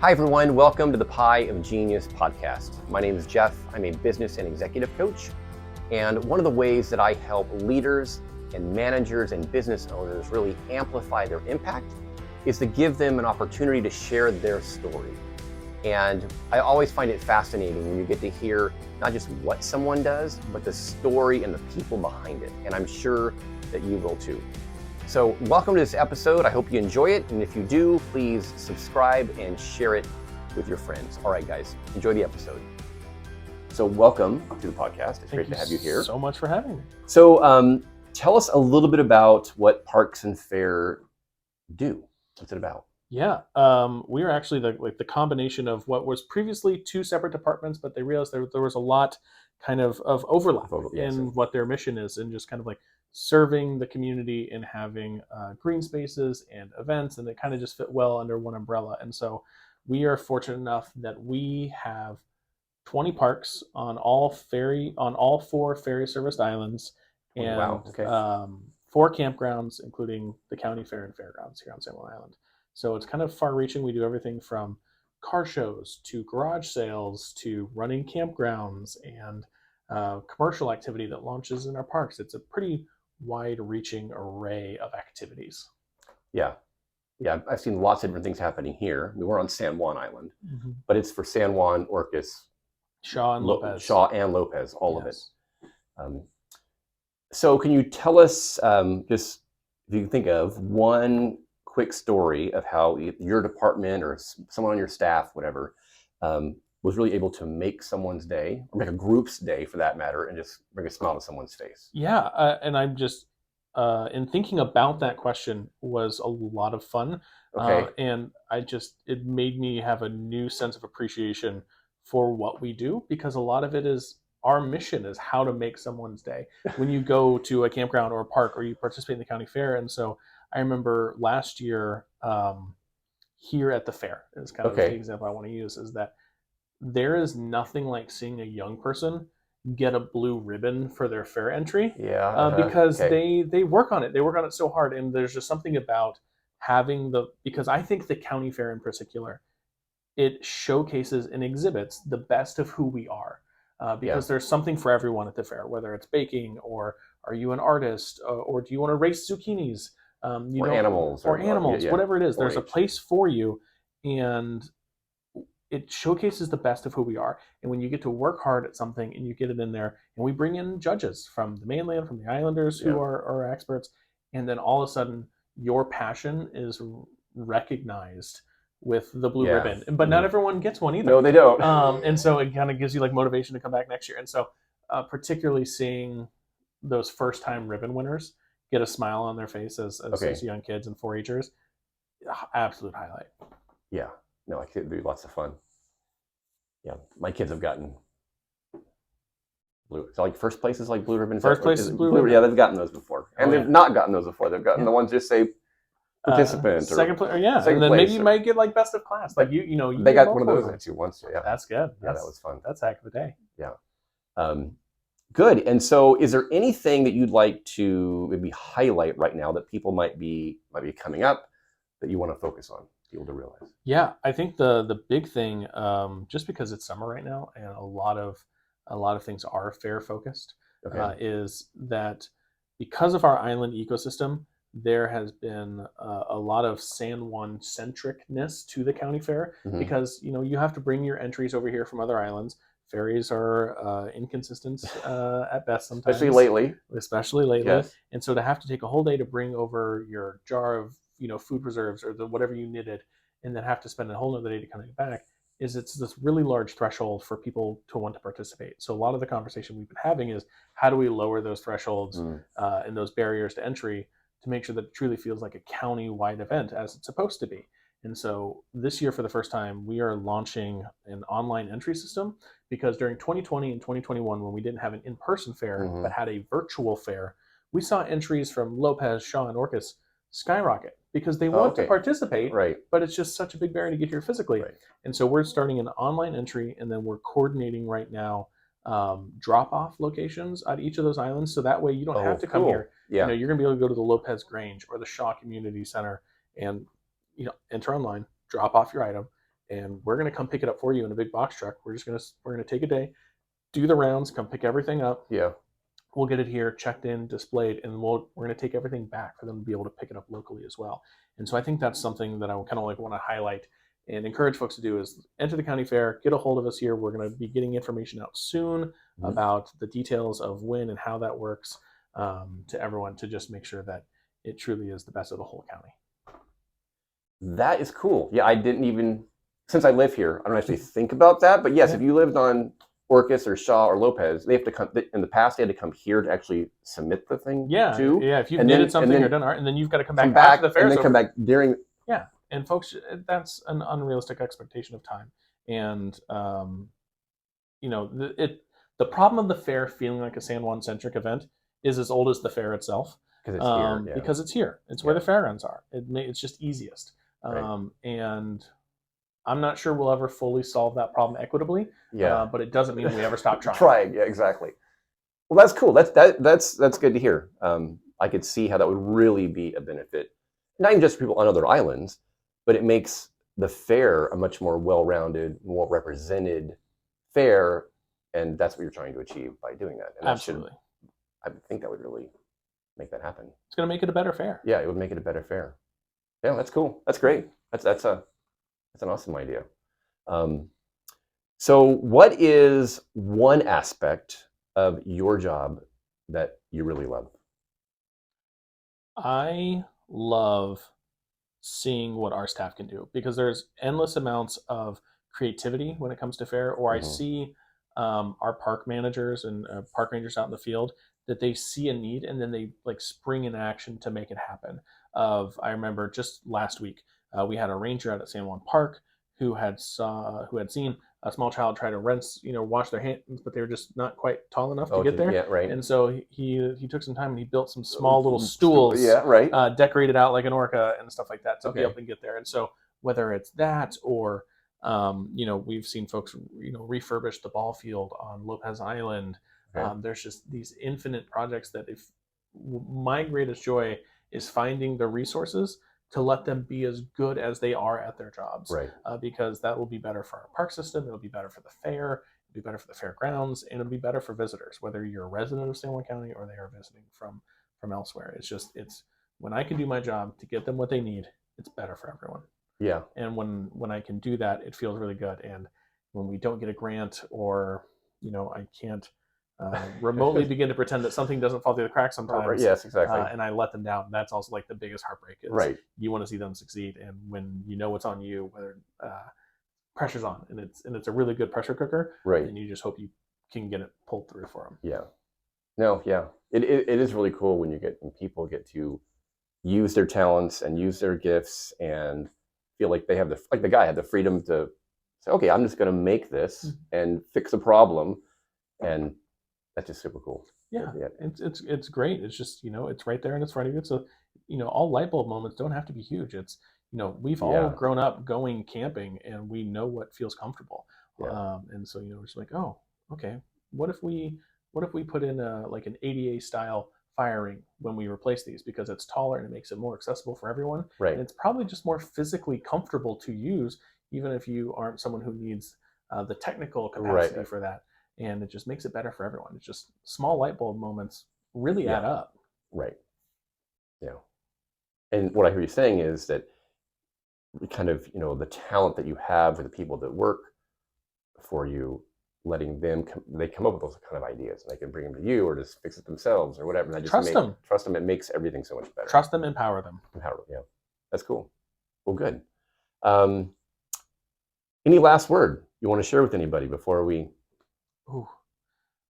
Hi everyone, welcome to the Pie of Genius podcast. My name is Jeff. I'm a business and executive coach. And one of the ways that I help leaders and managers and business owners really amplify their impact is to give them an opportunity to share their story. And I always find it fascinating when you get to hear not just what someone does, but the story and the people behind it. And I'm sure that you will too. So welcome to this episode. I hope you enjoy it. And if you do, please subscribe and share it with your friends. All right, guys, enjoy the episode. So welcome to the podcast. It's great to have you here. Thank you so much for having me. So tell us a little bit about what Parks and Fair do. What's it about? Yeah, we are actually the combination of what was previously two separate departments, but they realized there was a lot kind of overlap in what their mission is, and just kind of like serving the community and having green spaces and events, and they kind of just fit well under one umbrella. And so we are fortunate enough that we have 20 parks on all four ferry serviced islands, and 4 campgrounds, including the county fair and fairgrounds here on San Juan Island. So it's kind of far-reaching. We do everything from car shows to garage sales to running campgrounds and commercial activity that launches in our parks. It's a pretty wide-reaching array of activities. Yeah, I've seen lots of different things happening here. We're on San Juan Island, but it's for San Juan, Orcas, Shaw and Lopez, all of it. So can you tell us, just if you can think of one quick story of how your department or someone on your staff, whatever, was really able to make someone's day, or make a group's day for that matter, and just bring a smile to someone's face? Yeah, and I'm just, in thinking about that question was a lot of fun. And it made me have a new sense of appreciation for what we do, because a lot of it is our mission is how to make someone's day when you go to a campground or a park or you participate in the county fair. And so I remember last year here at the fair, is kind of the example I want to use, is that there is nothing like seeing a young person get a blue ribbon for their fair entry. Because they work on it. They work on it so hard. And there's just something about having because I think the county fair in particular, it showcases and exhibits the best of who we are. Because there's something for everyone at the fair, whether it's baking, or are you an artist, or do you want to race zucchinis? Or animals, whatever it is, there's a place for you, and it showcases the best of who we are. And when you get to work hard at something and you get it in there, and we bring in judges from the mainland, from the islanders who are experts, and then all of a sudden your passion is recognized with the blue ribbon. But not everyone gets one either. No, they don't. And so it kind of gives you like motivation to come back next year. And so particularly seeing those first-time ribbon winners get a smile on their face as young kids and 4-Hers, absolute highlight. Yeah, no, I think it'd be lots of fun. Yeah, my kids have gotten blue. So like first place is like blue ribbon. First place is blue ribbon. Yeah, they've gotten those before, and they've not gotten those before. They've gotten the ones just say participant, second place, and then maybe you might get like best of class. Like you they got one of those actually once. Yeah, that's good. Yeah, that was fun. That's a heck of a day. Yeah. Good. And so is there anything that you'd like to maybe highlight right now that people might be coming up that you want to focus on, people to realize? Yeah, I think the big thing, just because it's summer right now and a lot of things are fair focused, is that because of our island ecosystem, there has been a lot of San Juan centricness to the county fair, because you have to bring your entries over here from other islands. Ferries are inconsistent at best sometimes. Especially lately. Yes. And so to have to take a whole day to bring over your jar of food preserves or whatever you knitted, and then have to spend a whole other day to come back, it's this really large threshold for people to want to participate. So a lot of the conversation we've been having is how do we lower those thresholds and those barriers to entry to make sure that it truly feels like a county-wide event as it's supposed to be. And so this year, for the first time, we are launching an online entry system, because during 2020 and 2021, when we didn't have an in-person fair, but had a virtual fair, we saw entries from Lopez, Shaw, and Orcas skyrocket because they want to participate, but it's just such a big barrier to get here physically. And so we're starting an online entry, and then we're coordinating right now drop-off locations at each of those islands, so that way you don't have to come here. You're going to be able to go to the Lopez Grange or the Shaw Community Center and enter online, drop off your item, and we're going to come pick it up for you in a big box truck. We're going to take a day, do the rounds, come pick everything up. Yeah. We'll get it here, checked in, displayed, and we're going to take everything back for them to be able to pick it up locally as well. And so I think that's something that I kind of like want to highlight and encourage folks to do is enter the county fair, get a hold of us here. We're going to be getting information out soon about the details of when and how that works to everyone to just make sure that it truly is the best of the whole county. That is cool. Yeah, I didn't even, since I live here, I don't actually think about that. But yes, if you lived on Orcas or Shaw or Lopez, they have to come, in the past, they had to come here to actually submit the thing too. Yeah, if you've knitted something or done art, and then you've got to come back after the fair. And then come back during. Yeah, and folks, that's an unrealistic expectation of time. And, you know, the problem of the fair feeling like a San Juan-centric event is as old as the fair itself. Because it's here. Yeah. Because it's here. It's where the fairgrounds are. It's just easiest. Right. And I'm not sure we'll ever fully solve that problem equitably. Yeah. But it doesn't mean we ever stop trying. Trying. Yeah, exactly. Well, that's cool. That's good to hear. I could see how that would really be a benefit, not even just for people on other islands, but it makes the fair a much more well-rounded, more represented fair, and that's what you're trying to achieve by doing that. And absolutely. I think that would really make that happen. It's going to make it a better fair. Yeah, it would make it a better fair. Yeah, that's cool. That's great. That's an awesome idea. So what is one aspect of your job that you really love? I love seeing what our staff can do because there's endless amounts of creativity when it comes to fair, or I see our park managers and park rangers out in the field that they see a need and then they like spring in action to make it happen. I remember just last week we had a ranger out at San Juan Park who had seen a small child try to wash their hands, but they were just not quite tall enough to get there. Yeah, right. And so he took some time and he built some small little stools, decorated out like an orca and stuff like that to be able to get there. And so whether it's that or we've seen folks refurbish the ball field on Lopez Island. There's just these infinite projects that my greatest joy is finding the resources to let them be as good as they are at their jobs. Right. Because that will be better for our park system, it'll be better for the fair, it'll be better for the fairgrounds, and it'll be better for visitors, whether you're a resident of San Juan County or they are visiting from elsewhere. It's when I can do my job to get them what they need, it's better for everyone. Yeah. And when I can do that, it feels really good. And when we don't get a grant or, I can't remotely begin to pretend that something doesn't fall through the cracks sometimes. Right. Yes, exactly. And I let them down. That's also like the biggest heartbreak is you want to see them succeed. And when you know what's on you, whether pressure's on and it's a really good pressure cooker, and you just hope you can get it pulled through for them. Yeah. No, yeah. It is really cool when people get to use their talents and use their gifts and feel like they have the guy had the freedom to say, okay, I'm just going to make this and fix a problem. And that's just super cool. Yeah. It's great. It's just, it's right there and it's front of you. So, all light bulb moments don't have to be huge. It's, we've all grown up going camping and we know what feels comfortable. Yeah. And so, we're just like, oh, okay. What if we put in an ADA style fire ring when we replace these because it's taller and it makes it more accessible for everyone. Right. And it's probably just more physically comfortable to use, even if you aren't someone who needs the technical capacity for that. And it just makes it better for everyone. It's just small light bulb moments really add up. Right. Yeah. And what I hear you saying is that kind of, the talent that you have for the people that work for you, letting them they come up with those kind of ideas and they can bring them to you or just fix it themselves or whatever. And trust them. It makes everything so much better. Trust them, empower them. Yeah. That's cool. Well, good. Any last word you want to share with anybody before we...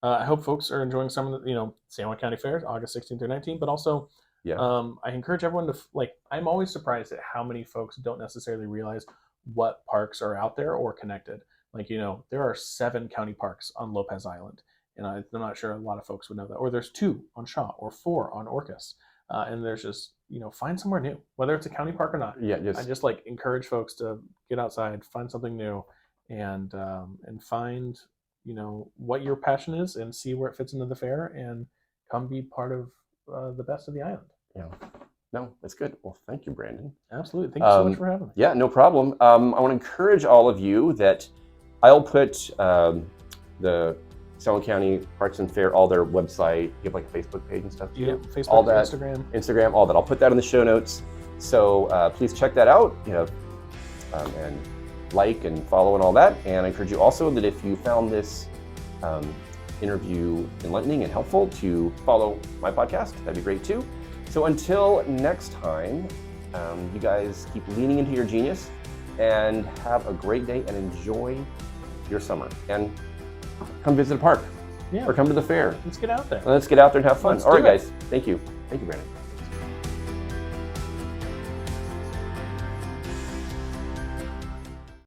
I hope folks are enjoying some of the, San Juan County Fair, August 16th through 19th, but also I encourage everyone to, I'm always surprised at how many folks don't necessarily realize what parks are out there or connected. There are 7 county parks on Lopez Island, and I'm not sure a lot of folks would know that. Or there's 2 on Shaw or 4 on Orcas. And there's just, find somewhere new, whether it's a county park or not. Yeah, I just encourage folks to get outside, find something new, and find what your passion is and see where it fits into the fair and come be part of the best of the island. Yeah. No, that's good. Well, thank you, Brandon. Absolutely. Thank you so much for having me. Yeah, no problem. I want to encourage all of you that I'll put the San Juan County Parks and Fair, all their website, you have like a Facebook page and stuff too? Yeah, Facebook, all that, Instagram, all that. I'll put that in the show notes. So please check that out, and like and follow and all that. And I encourage you also that if you found this interview enlightening and helpful, to follow my podcast. That'd be great too. So until next time, you guys keep leaning into your genius and have a great day and enjoy your summer. And come visit a park, or come to the fair. Let's get out there. Let's get out there and have fun. Let's All right, do it. guys. Thank you. Thank you, Brandon.